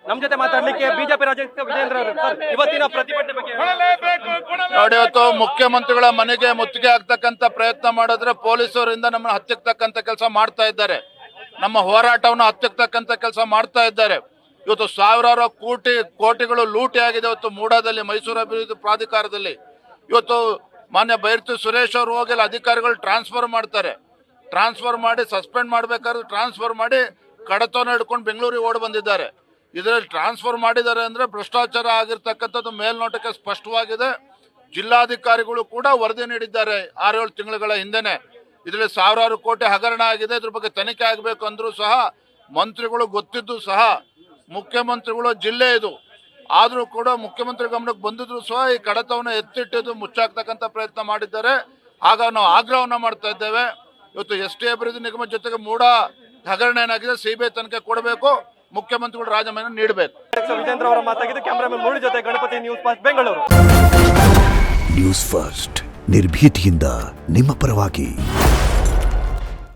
ನಮ್ಮ ಜೊತೆ ಮಾತಾಡ್ಲಿಕ್ಕೆ ಬಿಜೆಪಿ ರಾಜ್ಯಾಧ್ಯಕ್ಷ ವಿಜೇಂದ್ರ ಅವರು. ಸರ್, ಇವತ್ತಿನ ಪ್ರತಿಭಟನೆ ಬಗ್ಗೆ ನೋಡಿ, ಇವತ್ತು ಮುಖ್ಯಮಂತ್ರಿಗಳ ಮನೆಗೆ ಮುತ್ತಿಗೆ ಹಾಕ್ತಕ್ಕಂತ ಪ್ರಯತ್ನ ಮಾಡಿದ್ರೆ ಪೊಲೀಸರಿಂದ ನಮ್ಮನ್ನು ಹತ್ತಿಕ್ಕತಕ್ಕಂತ ಕೆಲಸ ಮಾಡ್ತಾ ಇದ್ದಾರೆ. ನಮ್ಮ ಹೋರಾಟವನ್ನು ಹತ್ತಿಕ್ಕತಕ್ಕಂತ ಕೆಲಸ ಮಾಡ್ತಾ ಇದ್ದಾರೆ. ಇವತ್ತು ಸಾವಿರಾರು ಕೋಟಿಗಳು ಲೂಟಿ ಆಗಿದೆ. ಇವತ್ತು ಮೂಡಾದಲ್ಲಿ ಮೈಸೂರು ಅಭಿವೃದ್ಧಿ ಪ್ರಾಧಿಕಾರದಲ್ಲಿ ಇವತ್ತು ಮಾನ್ಯ ಬೈರತಿ ಸುರೇಶ್ ಅವರು ಹೋಗಿ ಅಧಿಕಾರಿಗಳು ಟ್ರಾನ್ಸ್ಫರ್ ಮಾಡ್ತಾರೆ. ಟ್ರಾನ್ಸ್ಫರ್ ಮಾಡಿ ಸಸ್ಪೆಂಡ್ ಮಾಡಬೇಕಾದ್ರೆ ಟ್ರಾನ್ಸ್ಫರ್ ಮಾಡಿ ಕಡತವನ್ನು ಹಿಡ್ಕೊಂಡು ಬೆಂಗಳೂರಿಗೆ ಓಡಿ ಬಂದಿದ್ದಾರೆ. ಇದರಲ್ಲಿ ಟ್ರಾನ್ಸ್ಫರ್ ಮಾಡಿದ್ದಾರೆ ಅಂದ್ರೆ ಭ್ರಷ್ಟಾಚಾರ ಆಗಿರ್ತಕ್ಕಂಥದ್ದು ಮೇಲ್ನೋಟಕ್ಕೆ ಸ್ಪಷ್ಟವಾಗಿದೆ. ಜಿಲ್ಲಾಧಿಕಾರಿಗಳು ಕೂಡ ವರದಿ ನೀಡಿದ್ದಾರೆ 6-7 ತಿಂಗಳ ಹಿಂದೆನೆ. ಇದರಲ್ಲಿ ಸಾವಿರಾರು ಕೋಟಿ ಹಗರಣ ಆಗಿದೆ. ಇದ್ರ ಬಗ್ಗೆ ತನಿಖೆ ಆಗಬೇಕು ಅಂದ್ರೂ ಸಹ ಮಂತ್ರಿಗಳು ಗೊತ್ತಿದ್ದು ಸಹ ಮುಖ್ಯಮಂತ್ರಿಗಳು ಜಿಲ್ಲೆ ಇದು ಆದ್ರೂ ಕೂಡ ಮುಖ್ಯಮಂತ್ರಿ ಗಮನಕ್ಕೆ ಬಂದಿದ್ರು ಸಹ ಈ ಕಡತವನ್ನು ಎತ್ತಿಟ್ಟಿದ್ದು ಮುಚ್ಚಾಕ್ತಕ್ಕಂಥ ಪ್ರಯತ್ನ ಮಾಡಿದ್ದಾರೆ. ಆಗ ನಾವು ಆಗ್ರಹವನ್ನ ಮಾಡ್ತಾ ಇದ್ದೇವೆ. ಇವತ್ತು ಎಸ್ಟಿ ಅಭಿವೃದ್ಧಿ ನಿಗಮ ಜೊತೆಗೆ ಮೂಡ ಹಗರಣ ಏನಾಗಿದೆ ಸಿಬಿಐ ತನಿಖೆ ಕೊಡಬೇಕು, ಮುಖ್ಯಮಂತ್ರಿಗಳು ರಾಜೀನಾಮೆ ನೀಡಬೇಕು. ವಿಜೇಂದ್ರ ಅವರ ಮಾತಾಗಿದೆ. ಕ್ಯಾಮರಾಮನ್ ಮುರಳಿ ಜೊತೆ Ganapati, news first Bengaluru. News first ನಿರ್ಭೀತಿಯಿಂದ ನಿಮ್ಮ ಪರವಾಗಿ.